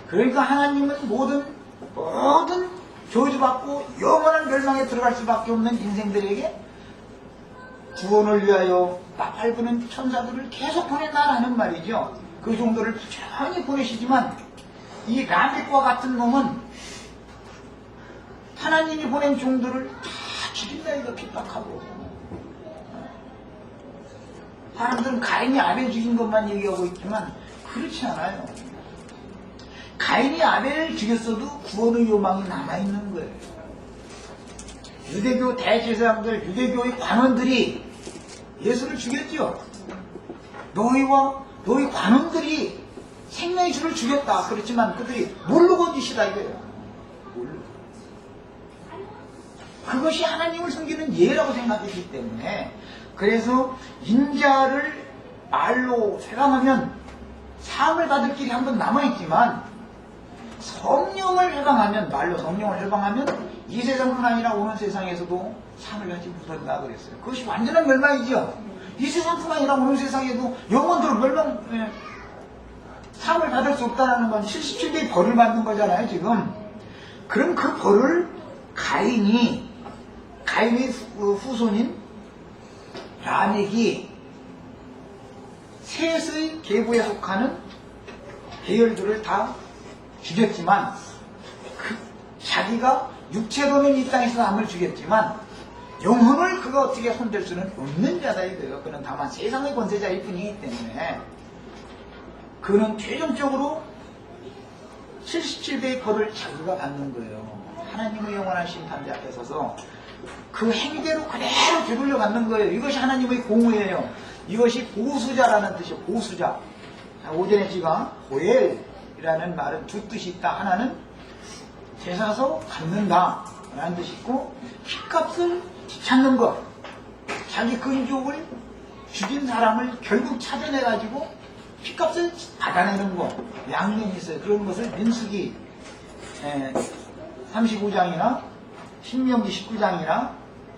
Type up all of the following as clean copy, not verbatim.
그러니까 하나님은 모든 저주받고 영원한 멸망에 들어갈 수밖에 없는 인생들에게 구원을 위하여 나팔부는 천사들을 계속 보낸다라는 말이죠. 그 정도를 부지런히 보내시지만 이 라멕과 같은 놈은 하나님이 보낸 종들을 다 죽인다 이거 핍박하고, 사람들은 가인이 아벨 죽인 것만 얘기하고 있지만 그렇지 않아요. 가인이 아벨을 죽였어도 구원의 요망이 남아있는 거예요. 유대교 대제사장들, 유대교의 관원들이 예수를 죽였죠. 너희 관원들이 생명의 주를 죽였다. 그렇지만 그들이 모르고 짓이다 이거예요. 모르고. 그것이 하나님을 섬기는 예라고 생각했기 때문에, 그래서 인자를 말로 회방하면 사함을 받을 길이 한 번 남아있지만 성령을 회방하면, 말로 성령을 회방하면 이 세상뿐 아니라 오는 세상에서도 상을 가지 못한다 그랬어요. 그것이 완전한 멸망이죠. 이 세상뿐 아니라 오는 세상에도 영원토록 상을 받을 수 없다는 건 77개의 벌을 받는 거잖아요 지금. 그럼 그 벌을 가인의 후손인 라멕이 셋의 계보에 속하는 계열들을 다 죽였지만, 자기가 육체로는 이 땅에서 남을 죽였지만 영혼을 그가 어떻게 손댈 수는 없는 자다 이거예요. 그는 다만 세상의 권세자일 뿐이기 때문에 그는 최종적으로 77배의 벌을 자기가 받는 거예요. 하나님의 영원한 심판대 앞에 서서 그 행위대로 그대로 되돌려 받는 거예요. 이것이 하나님의 공의예요. 이것이 보수자라는 뜻이에요. 보수자. 오전에 제가 고엘이라는 말은 두 뜻이 있다. 하나는 제사서 갚는다 라는 뜻이 있고, 핏값을 찾는 것, 자기 근족을 죽인 사람을 결국 찾아내가지고 핏값을 받아내는 것, 양면이 있어요. 그런 것을 민수기 35장이나 신명기 19장이나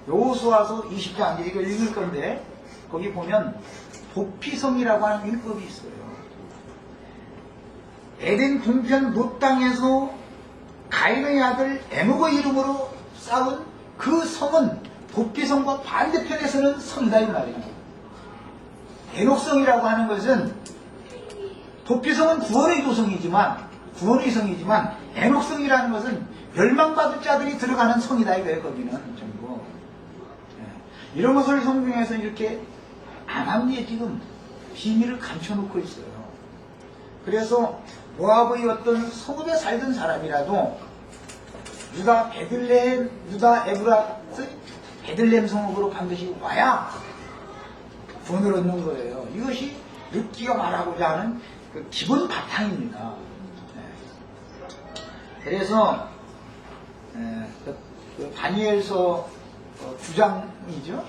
여호수아서 20장, 이걸 읽을 건데 거기 보면 도피성이라고 하는 율법이 있어요. 에덴 동편 롯 땅에서 가인의 아들 에녹의 이름으로 쌓은 그 성은 도피성과 반대편에서는 성이다 이 말이에요. 에녹성이라고 하는 것은, 도피성은 구원의 성이지만 에녹성이라는 것은 멸망받을 자들이 들어가는 성이다 이거예요. 거기는 전부. 이런 것을 성경에서 이렇게 암암리에 지금 비밀을 감춰놓고 있어요. 그래서 모압의 어떤 성읍에 살던 사람이라도 유다 에브라스 베들레헴 성읍으로 반드시 와야 구원을 얻는 거예요. 이것이 르기가 말하고자 하는 그 기본 바탕입니다. 그래서 그 다니엘서 9장이죠.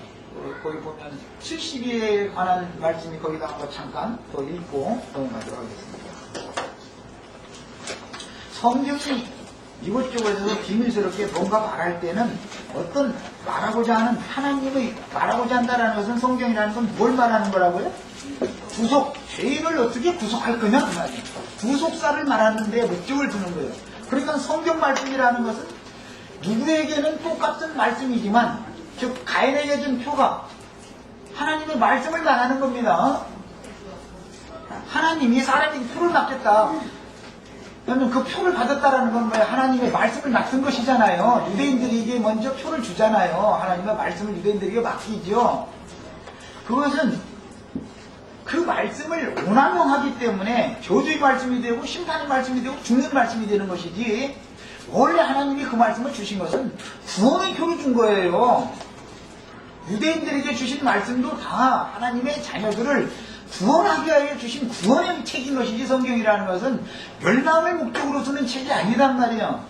거기 보면 70일에 관한 말씀이 거기다 한번 잠깐 더 읽고 넘어가도록 하겠습니다. 성경이 이곳저곳에서 비밀스럽게 뭔가 말할 때는 어떤 말하고자 하는, 하나님의 말하고자 한다는 것은, 성경이라는 건 뭘 말하는 거라고요? 구속, 죄인을 어떻게 구속할 거냐 그 말이에요. 구속사를 말하는데 목적을 두는 거예요. 그러니까 성경 말씀이라는 것은 누구에게는 똑같은 말씀이지만, 즉 가인에게 준 표가 하나님의 말씀을 말하는 겁니다. 하나님이 사람에게 표를 맡겼다. 그러면 그 표를 받았다라는 건 뭐예요? 하나님의 말씀을 맡은 것이잖아요. 유대인들에게 먼저 표를 주잖아요. 하나님의 말씀을 유대인들에게 맡기죠. 그것은 그 말씀을 오남용하기 때문에 저주의 말씀이 되고 심판의 말씀이 되고 죽는 말씀이 되는 것이지, 원래 하나님이 그 말씀을 주신 것은 구원의 표를 준 거예요. 유대인들에게 주신 말씀도 다 하나님의 자녀들을 구원하기 위하여 주신 구원의 책인 것이지, 성경이라는 것은 멸망을 목적으로 쓰는 책이 아니란 말이에요.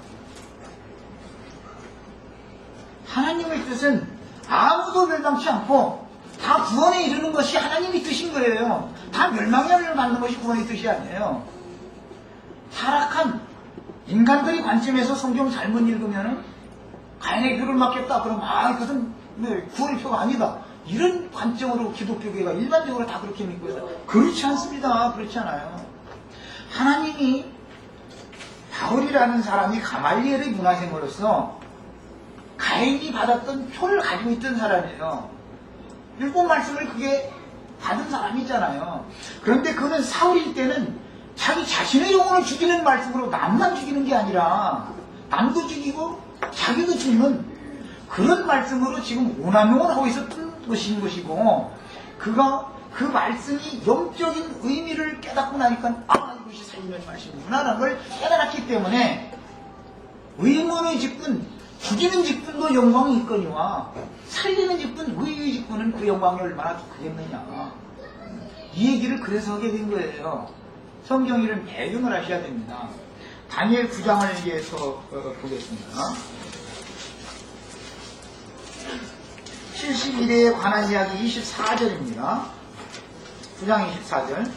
하나님의 뜻은 아무도 멸망치 않고 다 구원에 이르는 것이 하나님의 뜻인 거예요. 다 멸망을 받는 것이 구원의 뜻이 아니에요. 타락한 인간들의 관점에서 성경 잘못 읽으면은 가인에게 표를 맡겼다 그러면 그것은 구원의 표가 아니다, 이런 관점으로 기독교계가 일반적으로 다 그렇게 믿고 있어요. 그렇지 않습니다. 그렇지 않아요. 하나님이 바울이라는 사람이 가말리엘의 문화생으로서 가인이 받았던 표를 가지고 있던 사람이에요. 율법 말씀을 그게 받은 사람이잖아요. 그런데 그는 사울일 때는 자기 자신의 영혼을 죽이는 말씀으로 남만 죽이는 게 아니라 남도 죽이고 자기도 죽는 그런 말씀으로 지금 오남용을 하고 있었던 것인 것이고, 그가 그 말씀이 영적인 의미를 깨닫고 나니까 이것이 살리는 말씀이구나라는 걸 깨달았기 때문에 의문의 직분, 죽이는 직분도 영광이 있거니와 살리는 직분, 의의 직분은 그 영광이 얼마나 크겠느냐, 이 얘기를 그래서 하게 된 거예요. 성경 이런 배경을 아셔야 됩니다. 다니엘 9장을 이제 보겠습니다. 71회에 관한 이야기 24절입니다. 9장 24절.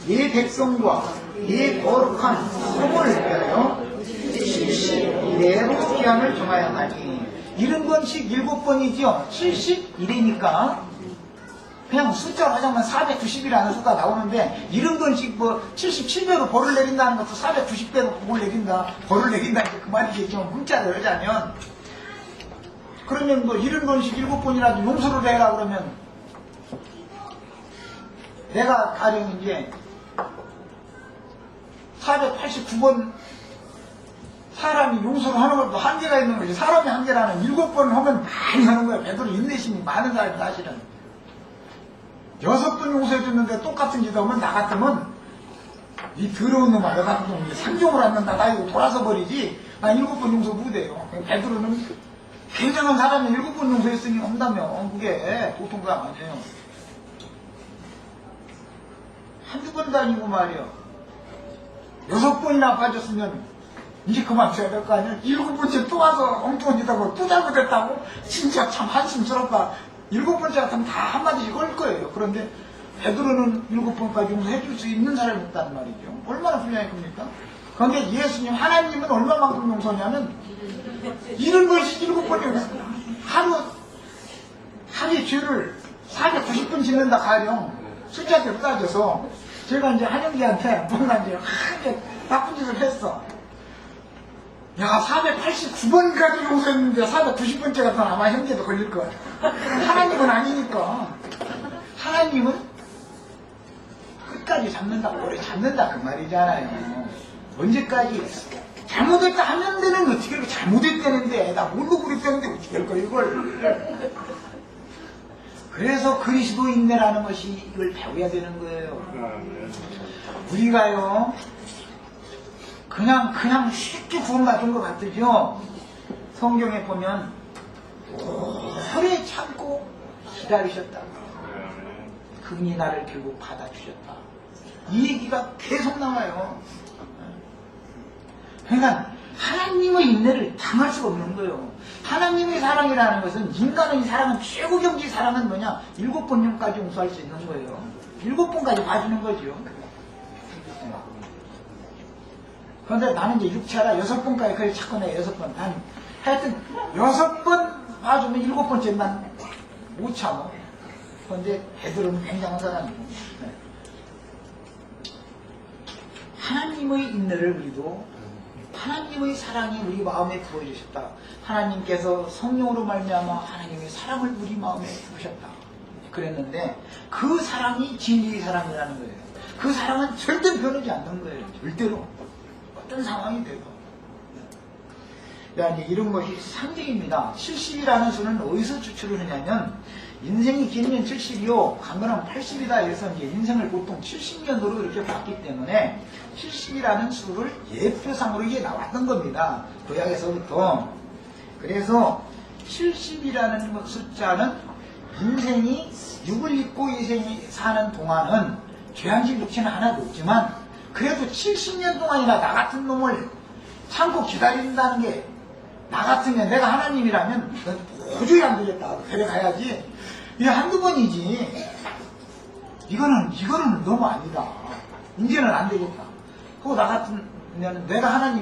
예 백성과 예 거룩한 성을 위하여 71회로 기한을 정하였나니, 70번씩 7번이죠. 71회니까 그냥 숫자로 하자면 490이라는 숫자 나오는데, 70번씩 77배로 벌을 내린다는 것도 490배로 벌을 내린다 이제 그 말이겠죠. 문자로 하자면. 그러면 70번씩 7번이라도 용서를 해라 그러면, 내가 가령 이제 489번 사람이 용서를 하는 것도 한계가 있는 거지. 사람이 한계라는 7번 하면 많이 하는 거야. 베드로 인내심이 많은 사람이 사실은. 6번 용서해줬는데 똑같은 짓 하면 나 같으면 이 더러운 놈아, 너 같은 놈이 상종을 한다, 나 이거 돌아서 버리지. 나 7번 용서 못해요. 베드로는 굉장한 사람이 7번 용서했으니 한다며. 그게 보통 사람 아니에요. 한두 번도 아니고 말이요. 6번이나 빠졌으면 이제 그만 둬야 될 거 아니야. 7번째 또 와서 엉뚱한 짓 하고 또 잘못했다고? 진짜 참 한심스럽다. 7번째 같으면 다 한마디씩 걸 거예요. 그런데 베드로는 7번까지 용서해 줄 수 있는 사람이 없다는 말이죠. 얼마나 훌륭할 겁니까? 그런데 예수님, 하나님은 얼마만큼 용서냐면 70번씩 7번이요. 하루에 죄를 490번 짓는다 가령 숫자대로 따져서, 제가 이제 한영기한테 뭔가 이제 나쁜 짓을 했어. 야, 489번까지 용서했는데 490번째 같은 아마 형제도 걸릴 거야. 하나님은 아니니까. 하나님은 끝까지 잡는다, 오래 잡는다 그 말이잖아요. 언제까지 잘못했다 하면 되는 어떻게 이렇게 잘못했다는데, 나 모르고 그랬다는데 어떻게 할 거야 이걸. 그래서 그리스도인내라는 것이 이걸 배워야 되는 거예요. 우리가요 그냥 쉽게 구원받은 것 같으죠. 성경에 보면 오래 참고 기다리셨다. 그분이 나를 결국 받아주셨다. 이 얘기가 계속 나와요. 그러니까 하나님의 인내를 당할 수가 없는 거예요. 하나님의 사랑이라는 것은, 인간의 사랑은, 최고 경지 사랑은 뭐냐? 7번까지 용서할 수 있는 거예요. 7번까지 봐주는 거죠. 그런데 나는 이제 육체라 6번까지 그래 자꾸 내 6번. 난 하여튼 6번 봐주면 7번째 난 못 참아. 그런데 베드로는 굉장한 사람이고. 하나님의 인내를 우리도, 하나님의 사랑이 우리 마음에 부어주셨다. 하나님께서 성령으로 말미암아 하나님의 사랑을 우리 마음에 부으셨다. 그랬는데 그 사랑이 진리의 사랑이라는 거예요. 그 사랑은 절대 변하지 않는 거예요. 절대로. 어떤 상황이 돼도. 이제 이런 것이 상징입니다. 70이라는 수는 어디서 추출을 하냐면, 인생이 길면 70이요, 강건하면 80이다 해서 이제 인생을 보통 70년도로 이렇게 봤기 때문에 70이라는 수를 예표상으로 이게 나왔던 겁니다. 구약에서부터. 그래서 70이라는 숫자는 인생이, 육을 입고 인생이 사는 동안은 죄한질 육체는 하나도 없지만, 그래도 70년 동안이나 나 같은 놈을 참고 기다린다는 게, 나 같으면, 내가 하나님이라면 도저히 안 되겠다. 데려가야지. 이게 한두 번이지. 이거는 너무 아니다. 이제는 안 되겠다. 그거 나 같으면 내가 하나님